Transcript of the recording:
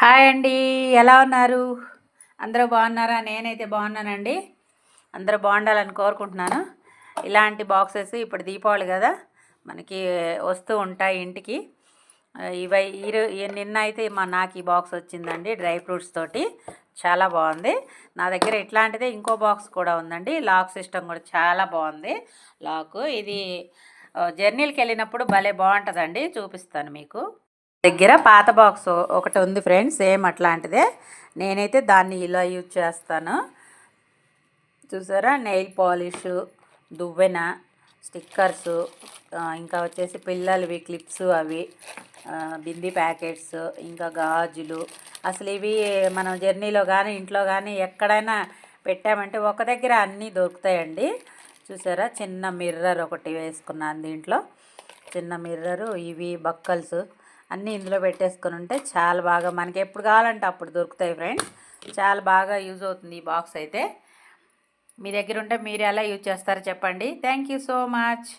Hi అండి. ఎలా ఉన్నారు? అందరూ బాగున్నారా? నేనైతే బాగున్నానండి. అందరూ బాగుండాలని కోరుకుంటున్నాను. ఇలాంటి బాక్సెస్ ఇప్పుడు దీపావళి కదా మనకి వస్తూ ఉంటాయి ఇంటికి. ఇవి నిన్న అయితే నాకు ఈ బాక్స్ వచ్చిందండి డ్రై ఫ్రూట్స్ తోటి. చాలా బాగుంది. నా దగ్గర ఇట్లాంటిదే ఇంకో బాక్స్ కూడా ఉందండి. లాక్ సిస్టమ్ కూడా చాలా బాగుంది. లాక్ ఇది జర్నీలకు వెళ్ళినప్పుడు భలే బాగుంటుందండి. చూపిస్తాను మీకు. దగ్గర పాత బాక్స్ ఒకటి ఉంది ఫ్రెండ్స్, సేమ్ అట్లాంటిదే. నేనైతే దాన్ని ఇలా యూజ్ చేస్తాను. చూసారా, నెయిల్ పాలిష్, దువ్వెన, స్టిక్కర్సు, ఇంకా వచ్చేసి పిల్లలవి క్లిప్స్, అవి బింది ప్యాకెట్స్, ఇంకా గాజులు. అసలు ఇవి మనం జర్నీలో కానీ ఇంట్లో కానీ ఎక్కడైనా పెట్టామంటే ఒక దగ్గర అన్నీ దొరుకుతాయండి. చూసారా, చిన్న మిర్రర్ ఒకటి వేసుకున్నాను దీంట్లో. చిన్న మిర్రరు, ఇవి బక్కల్స్ అన్నీ ఇందులో పెట్టేసుకొని ఉంటే చాలా బాగా మనకి ఎప్పుడు కావాలంటే అప్పుడు దొరుకుతాయి ఫ్రెండ్స్. చాలా బాగా యూజ్ అవుతుంది ఈ బాక్స్ అయితే. మీ దగ్గర ఉంటే మీరు ఎలా యూజ్ చేస్తారో చెప్పండి. Thank you so much.